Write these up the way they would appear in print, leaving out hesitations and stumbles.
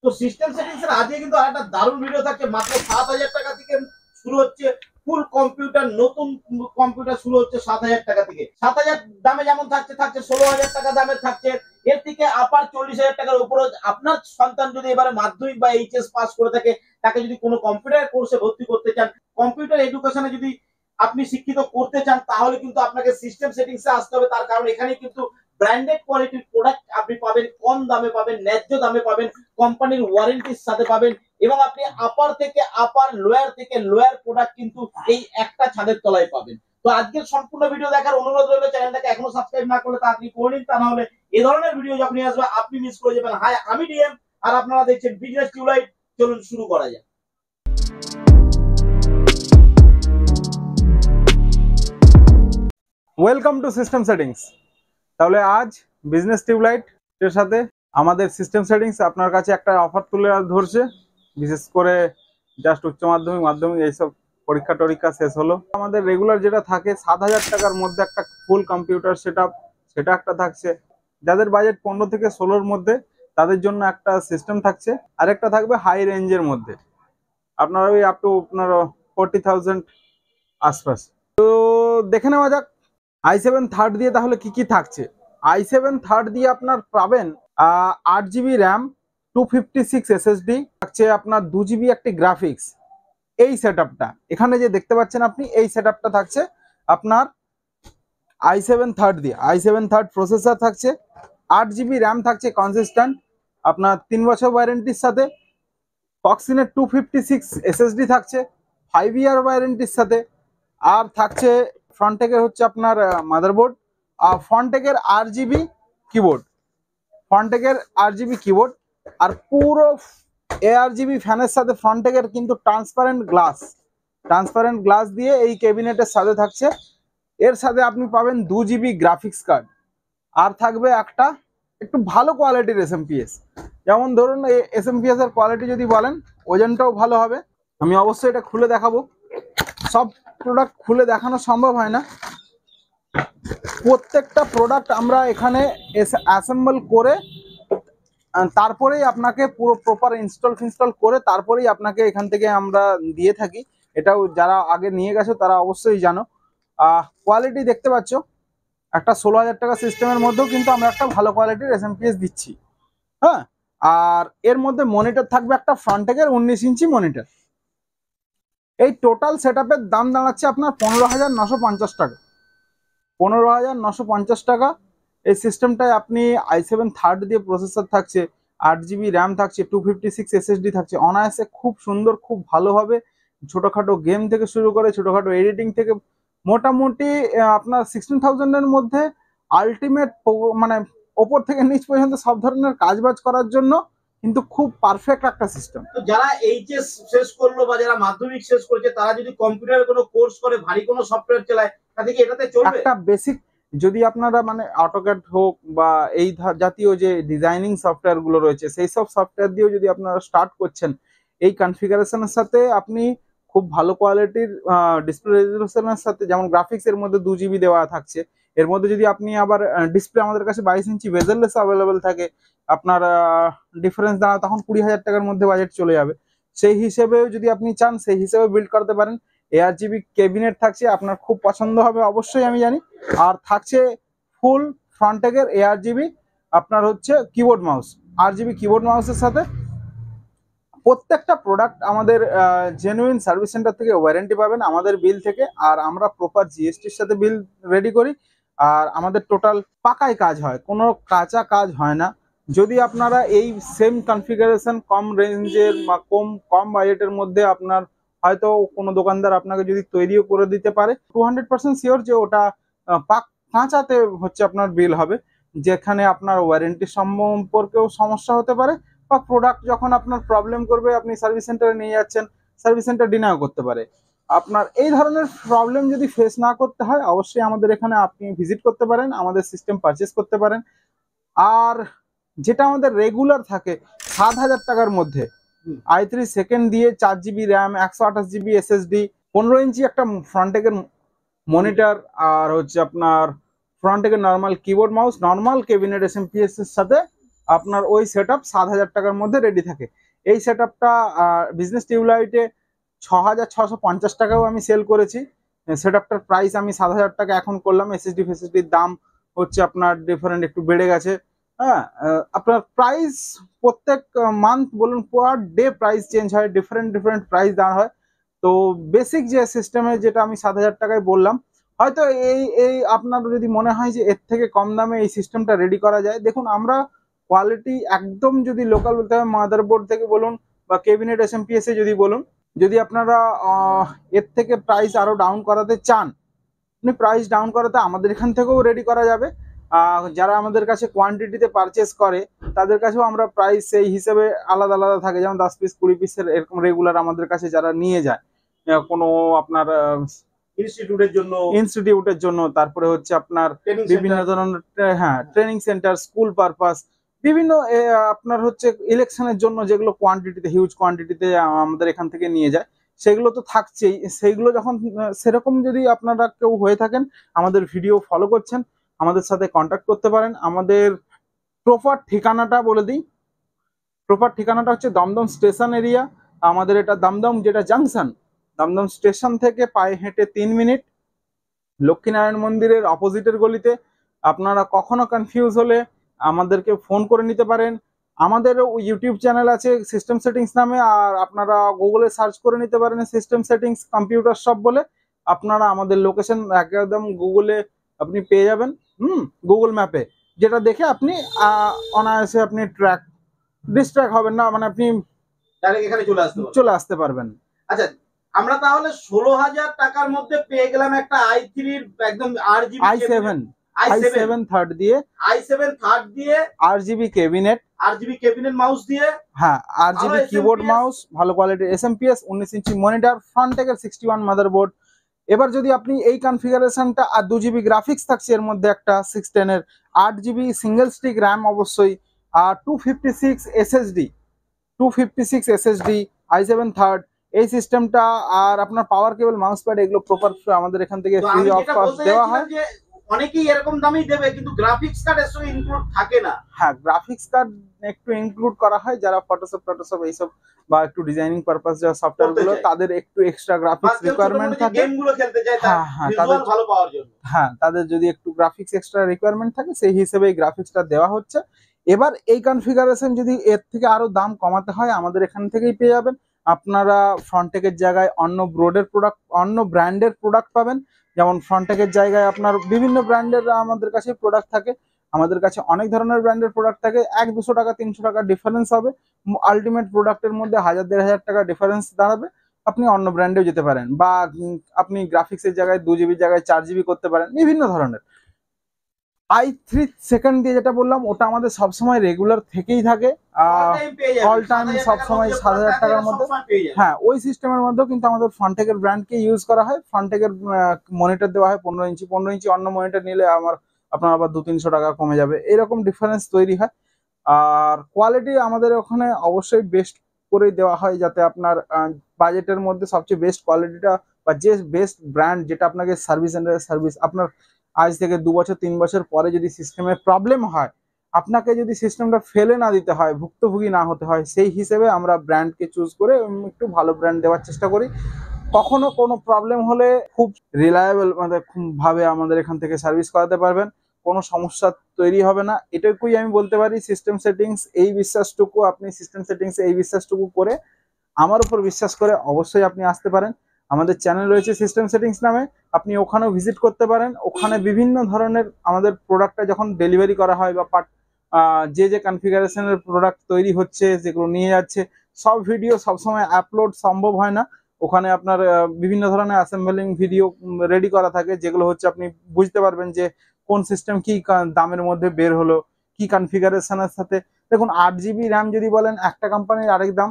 তো system settings এর আজকে কিন্তু একটা দারুণ ভিডিও থাকছে। মাত্র 7,000 টাকা থেকে শুরু হচ্ছে ফুল কম্পিউটার। নতুন কম্পিউটার শুরু হচ্ছে 7,000 টাকা থেকে। 7,000 দামে যেমন থাকছে 16,000 টাকা দামের থাকছে। এর থেকে আপার 40,000 টাকার উপরে আপনার সন্তান যদি এবারে মাধ্যমিক বা এইচএস পাস করে থাকে, তাকে যদি কোনো কম্পিউটার কোর্সে ভর্তি করতে চান, কম্পিউটার এডুকেশনে যদি আপনি শিক্ষিত করতে চান, তাহলে কিন্তু আপনাকে সিস্টেম সেটিংসে আসতে হবে। তার কারণ এখানে কিন্তু ব্র্যান্ডেড কোয়ালিটির প্রোডাক্ট আপনি পাবেন, কম দামে পাবেন, ন্যায্য দামে পাবেন, কোম্পানির ওয়ারেন্টির সাথে পাবেন, এবং আপনি আপার থেকে আপার, লোয়ার থেকে লোয়ার প্রোডাক্ট কিন্তু এই একটা ছাদের তলায় পাবেন। তো আজকের সম্পূর্ণ ভিডিও দেখার অনুরোধ রইল। চ্যানেলটাকে এখনো সাবস্ক্রাইব না করলে তাড়াতাড়ি করে নিন, তা না হলে এই ধরনের ভিডিও যখনই আসবে আপনি মিস করে যাবেন। হাই, আমি ডিএম, আর আপনারা দেখছেন বিজনেস টিউবলাইট। চলুন শুরু করা যাক। Welcome to system settings. তাহলে আজ বিজনেস টিউবলাইট এর সাথে আমাদের সিস্টেম সেটিংস আপনার কাছে একটা অফার তুলে ধরছে। বিশেষ করে জাস্ট উচ্চ মাধ্যমিক, মাধ্যমিক এইসব পরীক্ষা টরীক্ষা শেষ হলো, আমাদের রেগুলার যেটা থাকে 7,000 টাকার মধ্যে একটা ফুল কম্পিউটার সেটআপ, সেটা একটা থাকছে। যাদের বাজেট 15 থেকে 16-র মধ্যে, তাদের জন্য একটা সিস্টেম থাকছে। আরেকটা থাকবে হাই রেঞ্জের মধ্যে, আপনার ওই আপ টু আপনার 40,000 আশপাশ। তো দেখে নেওয়া যাক i7 থার্ড দিয়ে তাহলে কি কি থাকছে। i7 থার্ড দিয়ে আপনার পাবেন 8 জিবি র্যাম, 256 এসএসডি থাকছে, আপনার 2 জিবি একটি গ্রাফিক্স। এই সেটআপটা এখানে যে দেখতে পাচ্ছেন আপনি, এই সেটআপটা থাকছে আপনার i7 থার্ড দিয়ে। i7 থার্ড প্রসেসর থাকছে, 8 জিবি র্যাম থাকছে কনসিস্ট্যান্ট, আপনার 3 বছর ওয়ারেন্টির সাথে। ফক্সিনের 256 এসএসডি থাকছে 5 ইয়ার ওয়ারেন্টির সাথে। আর থাকছে ফ্রন্টেকের হচ্ছে আপনার মাদারবোর্ড, আর ফ্রন্টেকের 8 জিবি কিবোর্ড, ফ্রন্টেকের 8 জিবি কিবোর্ড। আর পুরো ARGB ফ্যানের সাথে ফ্রন্টেকের কিন্তু ট্রান্সপারেন্ট গ্লাস দিয়ে এই ক্যাবিনেটের সাথে থাকছে। এর সাথে আপনি পাবেন 2 জিবি গ্রাফিক্স কার্ড, আর থাকবে একটা একটু ভালো কোয়ালিটির SMPS। যেমন ধরুন SMPS এর কোয়ালিটি যদি বলেন, ওজনটাও ভালো হবে। আমি অবশ্যই এটা খুলে দেখাবো। সব প্রোডাক্ট খুলে দেখানো সম্ভব হয় না, প্রত্যেকটা প্রোডাক্ট আমরা এখানে অ্যাসেম্বল করে তারপরেই আপনাকে পুরো প্রপার ইনস্টল করে তারপরেই আপনাকে এখান থেকে আমরা দিয়ে থাকি। এটাও যারা আগে নিয়ে গেছে তারা অবশ্যই জানো। কোয়ালিটি দেখতে পাচ্ছ, একটা 16,000 টাকা সিস্টেমের মধ্যেও কিন্তু আমরা একটা ভালো কোয়ালিটির SMPS দিচ্ছি। হ্যাঁ, আর এর মধ্যে মনিটর থাকবে একটা ফ্রন্টেকের 19 ইঞ্চি মনিটর। এই টোটাল সেটআপের দাম দাঁড়াচ্ছে আপনার 15,950 টাকা। 15,950 টাকা। এই সিস্টেমটায় আপনি i7 থার্ড দিয়ে প্রসেসর থাকছে, 8 জিবি র্যাম থাকছে, 256 এসএসডি থাকছে। অনায়াসে খুব সুন্দর, খুব ভালোভাবে ছোটোখাটো গেম থেকে শুরু করে ছোটোখাটো এডিটিং থেকে মোটামুটি আপনার 16,000-এর মধ্যে আলটিমেট মানে ওপর থেকে নিচ পর্যন্ত সব ধরনের কাজবাজ করার জন্য কিন্তু খুব পারফেক্ট একটা সিস্টেম। তো যারা এইচএস শেষ করলো বা যারা মাধ্যমিক শেষ করেছে, তারা যদি কম্পিউটারের কোনো কোর্স করে, ভারী কোনো সফটওয়্যার চালায়, তাতে কি এটাতে চলবে? একটা বেসিক যদি আপনারা মানে অটোক্যাড হোক বা এই জাতীয় যে ডিজাইনিং সফটওয়্যার গুলো রয়েছে, সেই সব সফটওয়্যার দিয়েও যদি আপনারা স্টার্ট করছেন, এই কনফিগারেশনের সাথে আপনি খুব ভালো কোয়ালিটির ডিসপ্লে রেজলিউশনের সাথে, যেমন গ্রাফিক্স এর মধ্যে 2 জিবি দেওয়া থাকছে, এর মধ্যে যদি আপনি আবার ডিসপ্লে আমাদের কাছে 22 ইঞ্চি বেজেললেস অ্যাভেলেবেল থাকে, আপনার ডিফারেন্স দাঁড়ায় তখন 20,000 টাকার মধ্যে বাজেট চলে যাবে। সেই হিসেবেও যদি আপনি চান, সেই হিসেবে বিল্ড করতে পারেন। ARGB ক্যাবিনেট থাকছে, আপনার খুব পছন্দ হবে অবশ্যই আমি জানি। আর থাকছে ফুল ফ্রন্টেকের ARGB আপনার হচ্ছে কিবোর্ড মাউস, RGB কিবোর্ড মাউসের সাথে। প্রত্যেকটা প্রোডাক্ট আমাদের জেনুইন সার্ভিস সেন্টার থেকে ওয়ারেন্টি পাবেন, আমাদের বিল থেকে। আর আমরা প্রপার জিএসটির সাথে বিল রেডি করি, আর আমাদের টোটাল পাকায় কাজ হয়, কোনো কাঁচা কাজ হয় না। যদি আপনারা এই সেম কনফিগারেশন কম রেঞ্জের বা কম বাজেটের মধ্যে, আপনার হয়তো কোনো দোকানদার আপনাকে যদি তৈরিও করে দিতে পারে, 200% শিওর যে ওটা কাঁচাতে হচ্ছে আপনার বিল হবে, যেখানে আপনার ওয়ারেন্টি সম্পর্কেও সমস্যা হতে পারে, বা প্রোডাক্ট যখন আপনার প্রবলেম করবে আপনি সার্ভিস সেন্টারে নিয়ে যাচ্ছেন, সার্ভিস সেন্টার ডিনাও করতে পারে। আপনার এই ধরনের প্রবলেম যদি ফেস না করতে হয়, অবশ্যই আমাদের এখানে আপনি ভিজিট করতে পারেন, আমাদের সিস্টেম পারচেস করতে পারেন। আর যেটা আমাদের রেগুলার থাকে 7,000 টাকার মধ্যে, i3 সেকেন্ড দিয়ে 4 GB RAM, 128 GB SSD, 15 inch একটা ফ্রন্টেকের মনিটর, আর হচ্ছে আপনার ফ্রন্টেকের normal keyboard mouse, normal cabinet SMPS এর সাথে আপনার ওই সেট আপ 7,000 টাকার মধ্যে রেডি থাকে। এই সেট আপটা বিজনেস টিউবলাইটে 6,650 টাকাও আমি সেল করেছি। সেট আপটার প্রাইস আমি 7,000 টাকা এখন করলাম। এসএসডি ফেসএসডির দাম হচ্ছে আপনার ডিফারেন্ট একটু বেড়ে গেছে। হ্যাঁ, আপনার প্রাইস প্রত্যেক মান্থ বলুন পার ডে প্রাইস চেঞ্জ হয়, ডিফারেন্ট ডিফারেন্ট প্রাইস দেওয়া হয়। তো বেসিক যে সিস্টেমে যেটা আমি 7,000 টাকায় বললাম, হয়তো এই এই আপনার যদি মনে হয় যে এর থেকে কম দামে এই সিস্টেমটা রেডি করা যায়, দেখুন আমরা কোয়ালিটি একদম যদি লোকাল বলতে হবে মাদারবোর্ড থেকে বলুন বা ক্যাবিনেট এসএমপিএস এ যদি বলুন, যদি আপনারা এর থেকে প্রাইস আরো ডাউন করাতে চান, আপনি প্রাইস ডাউন করাতে আমাদের এখান থেকেও রেডি করা যাবে। যারা আমাদের কাছে কোয়ান্টিটিতে পারচেস করে তাদের কাছেও আমরা প্রাইস সেই হিসেবে আলাদা আলাদা থাকে, যেমন 10 পিস 20 পিসের এরকম রেগুলার আমাদের কাছে যারা নিয়ে যায় কোনো আপনার ইনস্টিটিউটের জন্য, তারপরে হচ্ছে আপনার বিভিন্ন ধরনের হ্যাঁ ট্রেনিং সেন্টার, স্কুল পারপাস, বিভিন্ন আপনার হচ্ছে ইলেকশনের জন্য যেগুলো কোয়ান্টিটিতে হিউজ কোয়ান্টিটিতে আমাদের এখান থেকে নিয়ে যায়, সেগুলো তো থাকছেই। সেইগুলো যখন সেরকম যদি আপনারা কেউ হয়ে থাকেন, আমাদের ভিডিও ফলো করছেন, আমাদের সাথে কন্ট্যাক্ট করতে পারেন। আমাদের প্রপার ঠিকানাটা বলে দিই। প্রপার ঠিকানাটা হচ্ছে দমদম স্টেশন এরিয়া। আমাদের এটা দমদম যেটা জাংশন, দমদম স্টেশন থেকে পায়ে হেঁটে 3 মিনিট, লক্ষ্মীনারায়ণ মন্দিরের অপোজিটের গলিতে। আপনারা কখনো কনফিউজ হলে আমাদেরকে ফোন করে নিতে পারেন। আমাদের ইউটিউব চ্যানেল আছে সিস্টেম সেটিংস নামে, আর আপনারা গুগলে সার্চ করে নিতে পারেন সিস্টেম সেটিংস কম্পিউটার শপ বলে। আপনারা আমাদের লোকেশন একদম গুগলে আপনি পেয়ে যাবেন, গুগল ম্যাপে, যেটা দেখে আপনি অনায়াসে আপনি ডিস্ট্র্যাক্ট হবেন না, মানে আপনি ডাইরেক্ট এখানে চলে আসতে পারবেন। আচ্ছা, আমরা তাহলে 16,000 টাকার মধ্যে পেয়ে গেলাম একটা i3 একদম i7 থার্ড দিয়ে, RGB ক্যাবিনেট মাউস দিয়ে, হ্যাঁ RGB কিবোর্ড মাউস, ভালো কোয়ালিটির এসএমপিএস, 19 ইঞ্চি মনিটর, ফ্রন্টেকের 61 মাদারবোর্ড। এবার যদি আপনি এই কনফিগারেশনটা, আর 2GB গ্রাফিক্স থাকছে এর মধ্যে একটা 610 এর, 8GB সিঙ্গেল স্টিক র্যাম অবশ্যই, আর 256 SSD i7 থার্ড, এই সিস্টেমটা, আর আপনার পাওয়ার কেবল মাউস প্যাড, এগুলো প্রপার আমাদের এখান থেকে ফ্রি অফ কস্ট দেওয়া হয়। অনেকেই এরকম দামেই দেবে কিন্তু গ্রাফিক্স কার্ড এর সঙ্গে ইনক্লুড থাকে না। হ্যাঁ, গ্রাফিক্স কার্ড একটু ইনক্লুড করা হয়, যারা ফটোশপ এইসব বা একটু ডিজাইনিং পারপাস যা সফটওয়্যার গুলো, তাদের একটু এক্সট্রা গ্রাফিক্স রিকোয়ারমেন্ট থাকে, গেমগুলো খেলতে চায় তাদের ভালো পাওয়ার জন্য, হ্যাঁ তাদের যদি একটু গ্রাফিক্স এক্সট্রা রিকোয়ারমেন্ট থাকে, সেই হিসেবে এই গ্রাফিক্সটা দেওয়া হচ্ছে। এবার এই কনফিগারেশন যদি এর থেকে আরো দাম কমাতে হয়, আমাদের এখান থেকেই পেয়ে যাবেন। আপনারা ফ্রন্টেকের জায়গায় অন্য ব্র্যান্ডের প্রোডাক্ট পাবেন। যেমন ফ্রন্টেকের জায়গায় আপনার বিভিন্ন ব্র্যান্ডের আমাদের কাছে প্রোডাক্ট থাকে, আমাদের কাছে অনেক ধরনের ব্র্যান্ডের প্রোডাক্ট থাকে। 100-200 টাকা 300 টাকা ডিফারেন্স হবে, আলটিমেট প্রোডাক্টের মধ্যে 1000-1500 টাকা ডিফারেন্স দাঁড়াবে। আপনি অন্য ব্র্যান্ডেও যেতে পারেন, বা আপনি গ্রাফিক্সের জায়গায় 2GB জায়গায় 4GB করতে পারেন, বিভিন্ন ধরনের। i3 সেকেন্ড দিয়ে যেটা বললাম, ওটা আমাদের সবসময় রেগুলার থেকেই থাকে, অল টাইম সবসময় 7,000 টাকার মধ্যে। হ্যাঁ, ওই সিস্টেমের মধ্যেও কিন্তু আমাদের ফ্রন্টেকের ব্র্যান্ডকে ইউজ করা হয়। ফ্রন্টেকের মনিটর দেওয়া হয় 15 ইঞ্চি, 15 ইঞ্চি অন্য মনিটর নিলে আপনার আবার 200-300 টাকা কমে যাবে, এরকম ডিফারেন্স তৈরি হয়। আর কোয়ালিটি আমাদের ওখানে অবশ্যই বেস্ট করেই দেওয়া হয়, যাতে আপনার বাজেটের মধ্যে সবচেয়ে বেস্ট কোয়ালিটিটা বা যে বেস্ট ব্র্যান্ড, যেটা আপনাকে সার্ভিস আপনার আজ থেকে 2 বছর 3 বছর পরে যদি সিস্টেমে প্রবলেম হয়, আপনাকে যদি সিস্টেমটা ফেলে না দিতে হয়, ভুক্তভোগী না হতে হয়, সেই হিসেবে আমরা ব্র্যান্ডকে চুজ করে একটু ভালো ব্র্যান্ড দেওয়ার চেষ্টা করি। কখনো কোনো প্রবলেম হলে খুব রিলায়েবল ভাবে আমাদের এখান থেকে সার্ভিস করাতে পারবেন, কোনো সমস্যা তৈরি হবে না। এটুকুই আমি বলতে পারি। সিস্টেম সেটিংস এই বিশ্বাসটুকু করে আমার উপর বিশ্বাস করে অবশ্যই আপনি আসতে পারেন। আমাদের চ্যানেল রয়েছে সিস্টেম সেটিংস নামে, আপনি ওখানেও ভিজিট করতে পারেন। ওখানে বিভিন্ন ধরনের আমাদের প্রোডাক্টটা যখন ডেলিভারি করা হয় বা যে কনফিগারেশনের প্রোডাক্ট তৈরি হচ্ছে, যেগুলো নিয়ে যাচ্ছে, সব ভিডিও সবসময় আপলোড সম্ভব হয় না। ওখানে আপনার বিভিন্ন ধরনের অ্যাসেম্বলিং ভিডিও রেডি করা থাকে, যেগুলো হচ্ছে আপনি বুঝতে পারবেন যে কোন সিস্টেম কি দামের মধ্যে বের হলো, কি কনফিগারেশনের সাথে। দেখুন, 8GB র্যাম যদি বলেন, একটা কোম্পানির আরেক দাম,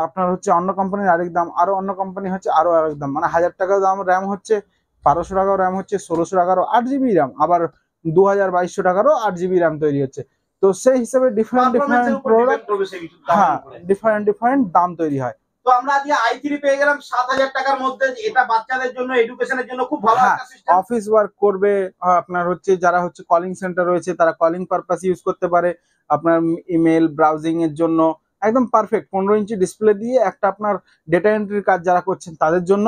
আপনার হচ্ছে অন্য কোম্পানির আরেক দাম, আরো অন্য কোম্পানি হচ্ছে আরো আরেক দাম। মানে 1000 টাকা দাম র্যাম হচ্ছে, 1200 টাকাও র্যাম হচ্ছে, 1600 টাকারও 8GB র্যাম, আবার 2000-2200 টাকারও 8GB র্যাম তৈরি হচ্ছে। তো সেই হিসেবে ডিফারেন্ট প্রোডাক্ট, হ্যাঁ ডিফারেন্ট দাম তৈরি হয়। তো আমরা আজকে i3 পেয়ে গেলাম 7,000 টাকার মধ্যে। এটা বাচ্চাদের জন্য, এডুকেশনের জন্য খুব ভালো একটা সিস্টেম। অফিস ওয়ার্ক করবে, আপনার হচ্ছে যারা হচ্ছে কলিং সেন্টার রয়েছে, তারা কলিং পারপাস ইউজ করতে পারে। আপনার ইমেল ব্রাউজিং এর জন্য একদম পারফেক্ট। 15 ইঞ্চি ডিসপ্লে দিয়ে একটা আপনার ডেটা এন্ট্রির কাজ যারা করছেন তাদের জন্য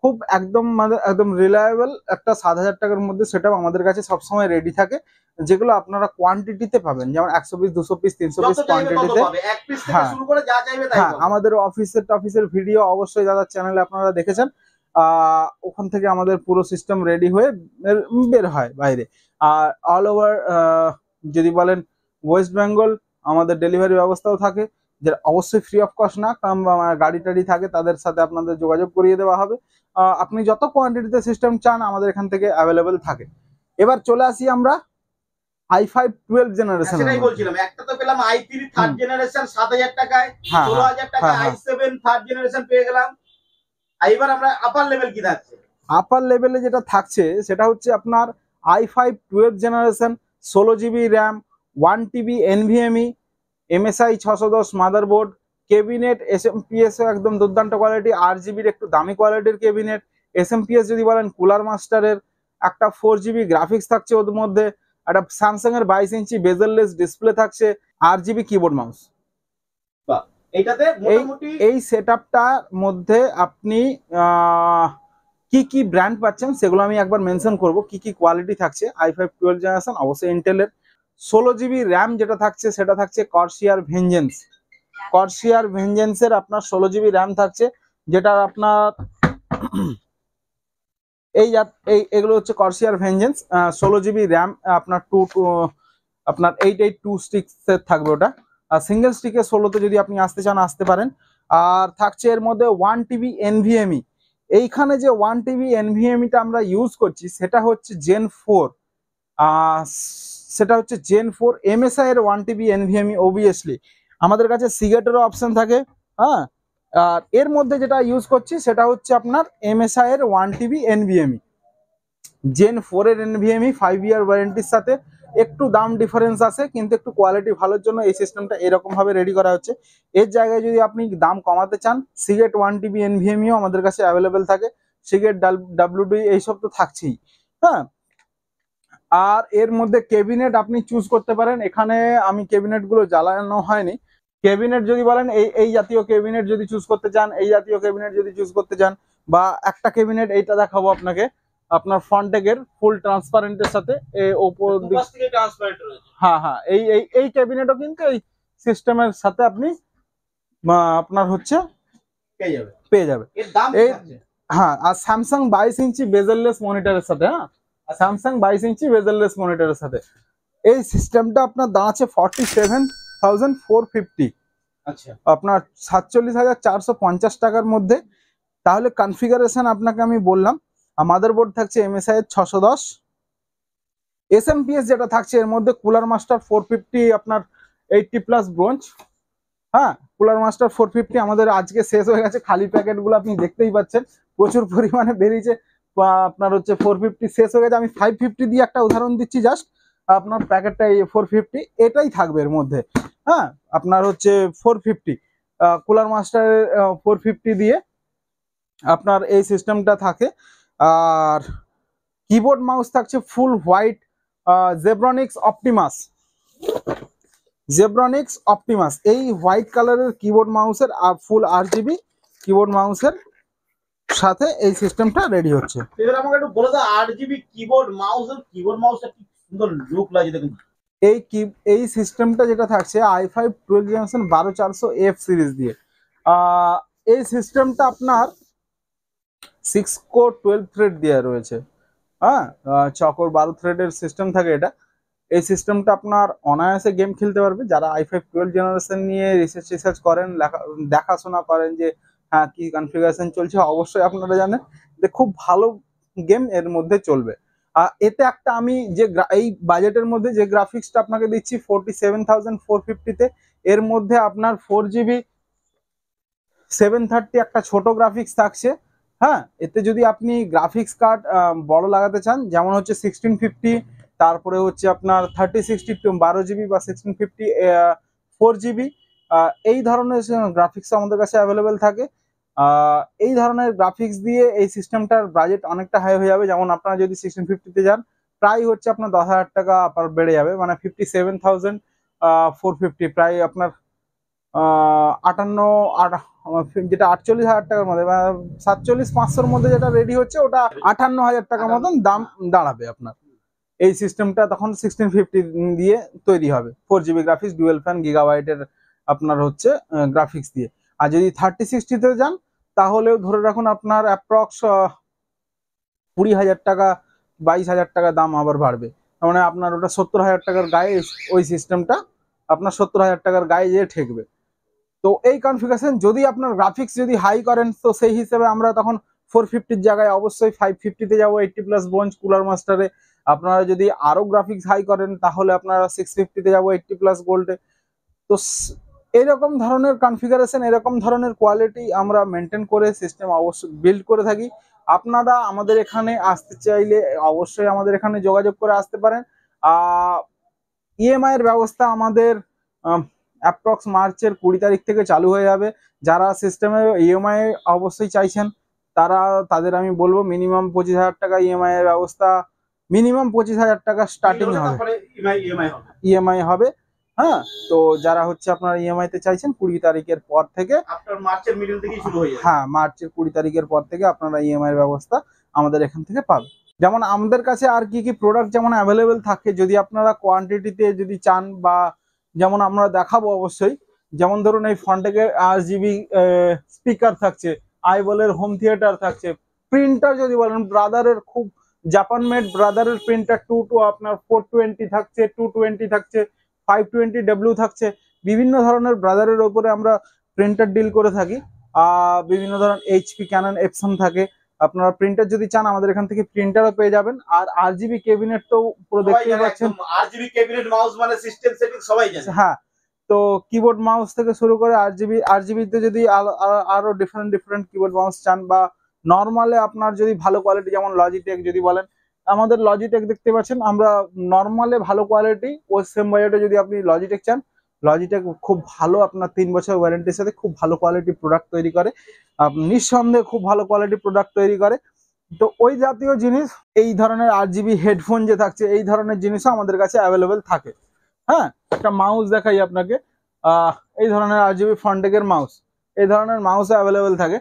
খুব একদম মানে একদম রিলায়েবল একটা 7,000 টাকার মধ্যে সেটআপ আমাদের কাছে সবসময় রেডি থাকে, যেগুলো আপনারা কোয়ান্টিটিতে পাবেন, যেমন 100 পিস 200 পিস 300 পিস যত চাইবে তত কোয়ান্টিটিতে। পাবে, এক পিস থেকে হ্যাঁ শুরু করে যা চাইবে তাই হ্যাঁ, পাবে। আমাদের অফিসের ভিডিও অবশ্যই দাদার চ্যানেলে আপনারা দেখেছেন। ওখান থেকে আমাদের পুরো সিস্টেম রেডি হয়ে বের হয় বাইরে। আর অল ওভার যদি বলেন ওয়েস্ট বেঙ্গল আমাদের ডেলিভারি ব্যবস্থাও থাকে, যে অবশ্যই ফ্রি অফ কস্ট না, কারণ গাড়ি টাড়ি থাকে তাদের সাথে আপনাদের যোগাযোগ করিয়ে দেওয়া হবে। আপনি যত কোয়ান্টিটিতে সিস্টেম চান আমাদের এখান থেকে অ্যাভেলেবেল থাকে। এবার চলে আসি আমরা i5 12 জেনারেশন। সেটাই বলছিলাম, একটা তো পেলাম i3 থার্ড জেনারেশন 7,000 টাকায়, হ্যাঁ 16,000 টাকায় i7 থার্ড জেনারেশন পেয়ে গেলাম। আর এবার আমরা আপার লেভেল কি থাকছে? আপার লেভেলে যেটা থাকছে সেটা হচ্ছে আপনার i5 12 generation, 16 GB RAM, 1 TB NVMe, MSI 610 motherboard, cabinet SMPS একদম দুর্দান্ত কোয়ালিটি, 8 জিবির একটু দামি কোয়ালিটির কেবিনেট। SMPS যদি বলেন কুলার মাস্টারের, একটা 4 GB গ্রাফিক্স থাকছে ওর মধ্যে, একটা স্যামসাং এর 22 ইঞ্চি বেজেললেস ডিসপ্লে থাকছে, 8 GB কিবোর্ড মাউস। এইটাতে মোটামুটি এই সেটআপটার মধ্যে আপনি কি কি ব্র্যান্ড পাচ্ছেন সেগুলো আমি একবার মেনশন করব, কি কি কোয়ালিটি থাকছে। i5 12 জেনারেশন অবশ্যই ইন্টেলের। 16 GB র্যাম যেটা থাকছে সেটা থাকছে কর্সিয়ার ভেঞ্জেন্সের আপনার 16 GB র্যাম থাকছে, যেটা আপনার এগুলো হচ্ছে কর্সিয়ার ভেঞ্জেন্স। 16 GB র্যাম আপনার আপনার 882 স্টিক্সের থাকবে ওটা। আর সিঙ্গেল স্টিকে 16তে যদি আপনি আসতে চান আসতে পারেন। আর থাকছে এর মধ্যে 1 TB NVMe। এইখানে যে 1 TB NVMe-টা আমরা ইউজ করছি সেটা হচ্ছে জেন 4, সেটা হচ্ছে জেন 4 MSI এর 1 TB NVMe। অবভিয়াসলি আমাদের কাছে সিগেটেরও অপশন থাকে। হ্যাঁ, আর এর মধ্যে যেটা ইউজ করছি সেটা হচ্ছে আপনার MSI এর 1 TB NVMe। জেন 4 এর NVMe 5 ইয়ার ওয়ারেন্টির সাথে, একটু দাম ডিফারেন্স আছে কিন্তু একটু কোয়ালিটি ভালোর জন্য এই সিস্টেমটা এরকম ভাবে রেডি করা হচ্ছে। এর জায়গায় যদি আপনি দাম কমাতে চান, সিগেট 1 TB NVMeও আমাদের কাছে অ্যাভেলেবেল থাকে, সিগেট WD এইসব তো থাকছেই। হ্যাঁ, আর এর মধ্যে কেবিনেট আপনি চুজ করতে পারেন। এখানে আমি কেবিনেট গুলো জ্বালানো হয়নি। কেবিনেট যদি বলেন এই জাতীয় কেবিনেট যদি চুজ করতে চান, এই জাতীয় কেবিনেট যদি চুজ করতে চান, বা একটা কেবিনেট এইটা দেখাবো আপনাকে, আপনার ফ্রন্টেকের ফুল ট্রান্সপারেন্টের সাথে ওপর দুপাশ থেকে ট্রান্সপারেন্ট রয়েছে। হ্যাঁ হ্যাঁ, এই ক্যাবিনেটও কিন্তু এই সিস্টেমের সাথে আপনি আপনার হচ্ছে পেয়ে যাবে। এর দাম কি এই আছে? হ্যাঁ, আর স্যামসাং 22 ইঞ্চি বেজেললেস মনিটরের সাথে, হ্যাঁ স্যামসাং 22 ইঞ্চি বেজেললেস মনিটরের সাথে এই সিস্টেমটা আপনার দাঁড়াচ্ছে 47,450, আচ্ছা, আপনার 47,450 টাকার মধ্যে। তাহলে কনফিগারেশন আপনাকে আমি বললাম, মাদারবোর্ড থাকছে MSI এর 610, SMPS যেটা থাকছে এর মধ্যে কুলার মাস্টার 450 আপনার 80+ ব্রোঞ্জ। হ্যাঁ, কুলার মাস্টার 450 আমাদের আজকে শেষ হয়ে গেছে, খালি প্যাকেটগুলো আপনি দেখতেই পাচ্ছেন প্রচুর পরিমাণে বেরিয়েছে। আপনার হচ্ছে 450 শেষ হয়ে গেছে, আমি 550 দিয়ে একটা উদাহরণ দিচ্ছি জাস্ট। আপনার প্যাকেটটা এই 450 এটাই থাকবে এর মধ্যে। হ্যাঁ, আপনার হচ্ছে 450 কুলার মাস্টার 450 দিয়ে আপনার এই সিস্টেমটা থাকে। আর কিবোর্ড মাউস থাকছে ফুল হোয়াইট জেব্রনিক্স অপটিমাস এই হোয়াইট কালারের কিবোর্ড মাউসের ফুল 8 GB কিবোর্ড মাউসের সাথে এই সিস্টেমটা রেডি হচ্ছে। এবার আমাকে একটু বলে দাও, 8 GB কিবোর্ড মাউসটা কি সুন্দর লুক লাগে দেখুন। এই সিস্টেমটা যেটা থাকছে i5 12 জেনারেশন 12400F সিরিজ দিয়ে। এই সিস্টেমটা আপনার 6 কোর 12 থ্রেড দেওয়া রয়েছে। হ্যাঁ, চকোর 12 থ্রেডের সিস্টেম থাকে এটা। এই সিস্টেমটা আপনার অনায়াসে গেম খেলতে পারবে যারা i5 12 জেনারেশন নিয়ে রিসার্চ করেন, দেখাশোনা করেন যে হ্যাঁ কি কনফিগারেশন চলছে, অবশ্যই আপনারা জানেন যে খুব ভালো গেম এর মধ্যে চলবে। এতে একটা আমি যে এই বাজেটের মধ্যে যে গ্রাফিক্সটা আপনাকে দিচ্ছি 47,450-তে, এর মধ্যে আপনার 4GB 730 একটা ছোট গ্রাফিক্স থাকছে। হ্যাঁ, এতে যদি আপনি গ্রাফিক্স কার্ড বড় লাগাতে চান, যেমন হচ্ছে 1650, তারপরে হচ্ছে আপনার 3060 12GB বা 1650 4GB, এই ধরনের গ্রাফিক্স আমাদের কাছে অ্যাভেলেবেল থাকে। এই ধরনের গ্রাফিক্স দিয়ে এই সিস্টেমটার বাজেট অনেকটা হাই হয়ে যাবে। যেমন আপনারা যদি 1650-তে যান প্রায় হচ্ছে আপনার 10,000 টাকা বেড়ে যাবে, মানে 57,000 450, প্রায় আপনার যেটা 48,000 টাকার মধ্যে, 47,500-র মধ্যে যেটা রেডি হচ্ছে ওটা 58,000 টাকার মতন দাম দাঁড়াবে আপনার। এই সিস্টেমটা তখন 1650 দিয়ে তৈরি হবে, 4GB গ্রাফিক্স, ডুয়েল ফ্যান, গিগাবাইটের আপনার হচ্ছে গ্রাফিক্স দিয়ে। আর যদি 3060-তে যান তাহলেও ধরে রাখুন আপনার অ্যাপ্রক্স 20,000 টাকা, 22,000 টাকা দাম আবার বাড়বে। তার মানে আপনার ওটা 70,000 টাকার গায়ে ওই সিস্টেমটা আপনার 70,000 টাকার গায়ে যেয়ে ঠেকবে। তো এই কনফিগারেশন যদি আপনার গ্রাফিক্স যদি হাই করেন তো সেই হিসেবে আমরা তখন 450-র জায়গায় অবশ্যই 550-তে যাবো 80+ ব্রোঞ্জ কুলার মাস্টারে। আপনারা যদি আরো গ্রাফিক্স হাই করেন তাহলে আপনারা 650-তে যাবো 80+ গোল্ডে। তো এরকম ধরনের কনফিগারেশন, এরকম ধরনের কোয়ালিটি আমরা মেনটেন করে সিস্টেম অবশ্যই বিল্ড করে থাকি। আপনারা আমাদের এখানে আসতে চাইলে অবশ্যই আমাদের এখানে যোগাযোগ করে আসতে পারেন। ইএমআই এর ব্যবস্থা আমাদের অ্যাপ্রক্স মার্চের 20 তারিখ থেকে চালু হয়ে যাবে। যারা সিস্টেমে ইএমআই অবশ্যই চাইছেন তাদের আমি বলবো মিনিমাম 25,000 টাকা ইএমআই এর ব্যবস্থা, মিনিমাম 25,000 টাকা স্টার্টিং হবে, ইএমআই হবে। হ্যাঁ, তো যারা হচ্ছে আপনার ইএমআই তে চাইছেন 20 তারিখের পর থেকে, আফটার মার্চের মিডল থেকেই শুরু হয়ে যাবে। হ্যাঁ, মার্চের 20 তারিখের পর থেকে আপনারা ইএমআই এর ব্যবস্থা আমাদের এখান থেকে পাবেন। যেমন আমাদের কাছে আর কি কি প্রোডাক্ট যেমন অ্যাভেলেবেল থাকে, যদি আপনারা কোয়ান্টিটিতে যদি চান, বা যেমন আমরা দেখাবো অবশ্যই। যেমন ধরুন এই ফন্টেকের RGB স্পিকার থাকছে, আইবলের হোম থিয়েটার থাকছে, প্রিন্টার যদি বলেন ব্রাদারের খুব জাপান মেড ব্রাদারের প্রিন্টার 2 আপনার 420 থাকছে, 220 থাকছে, 520W থাকছে। বিভিন্ন ধরনের ব্রাদারের উপরে আমরা প্রিন্টার ডিল করে থাকি। বিভিন্ন ধরনের HP, ক্যানন, এপসন থাকে। আপনারা প্রিন্টার যদি চান আমাদের এখান থেকে প্রিন্টারও পেয়ে যাবেন। আর RGB ক্যাবিনেট তো পুরো দেখতেই পাচ্ছেন, RGB ক্যাবিনেট মাউস মানে সিস্টেম সেটিং সবাই জানে। হ্যাঁ, তো কিবোর্ড মাউস থেকে শুরু করে RGB তে যদি আরো ডিফারেন্ট কিবোর্ড মাউস চান, বা নর্মালে আপনার যদি ভালো কোয়ালিটি, যেমন লজিটেক যদি বলেন, আমাদের লজিটেক দেখতে পাচ্ছেন আমরা নর্মালে ভালো কোয়ালিটি, ওই সেম বাজেটে যদি আপনি লজিটেক চান, লজিটেক খুব ভালো আপনার 3 বছর ওয়ারেন্টির সাথে খুব ভালো কোয়ালিটি প্রোডাক্ট তৈরি করে, নিঃসন্দেহে খুব ভালো কোয়ালিটি প্রোডাক্ট তৈরি করে। তো ওই জাতীয় জিনিস, এই ধরনের RGB হেডফোন যে থাকছে, এই ধরনের জিনিসও আমাদের কাছে অ্যাভেলেবেল থাকে। হ্যাঁ, একটা মাউস দেখাই আপনাকে, এই ধরনের RGB ফন্টেকের মাউস, এই ধরনের মাউস অ্যাভেলেবেল থাকে।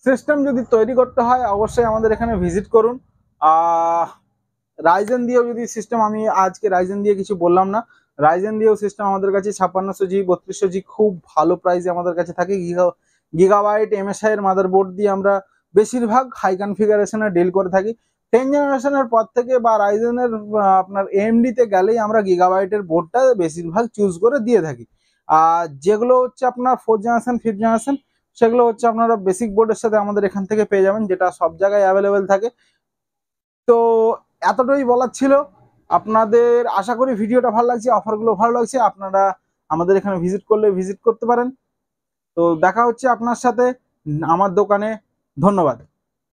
সিস্টেম যদি তৈরি করতে হয় অবশ্যই আমাদের এখানে ভিজিট করুন। রাইজেন দিয়েও যদি সিস্টেম, আমি আজকে রাইজেন দিয়ে কিছু বললাম না, রাইজেন দিয়েও সিস্টেম আমাদের কাছে 5600G 3200G খুব ভালো প্রাইসে আমাদের কাছে থাকে। গিগাবাইট MSI এর মাদারবোর্ড দিয়ে আমরা বেশিরভাগ হাই কনফিগারেশনে ডিল করে থাকি। 10 জেনারেশনের পর থেকে বা রাইজেনের আপনার AMD তে গেলেই আমরা গিগাবাইটের বোর্ডটা বেশিরভাগ চুজ করে দিয়ে থাকি। আর যেগুলো হচ্ছে আপনার 4th জেনারেশন 5th জেনারেশন, সেগুলো হচ্ছে আপনারা বেসিক বোর্ডের সাথে আমাদের এখান থেকে পেয়ে যাবেন, যেটা সব জায়গায় অ্যাভেলেবেল থাকে। তো এতটাই বলার ছিল। আপনাদের আশা করি ভিডিওটা ভালো লাগছে, অফারগুলো ভালো লাগছে। আপনারা আমাদের এখানে ভিজিট করলে ভিজিট করতে পারেন। তো দেখা হচ্ছে আপনার সাথে আমার দোকানে। ধন্যবাদ।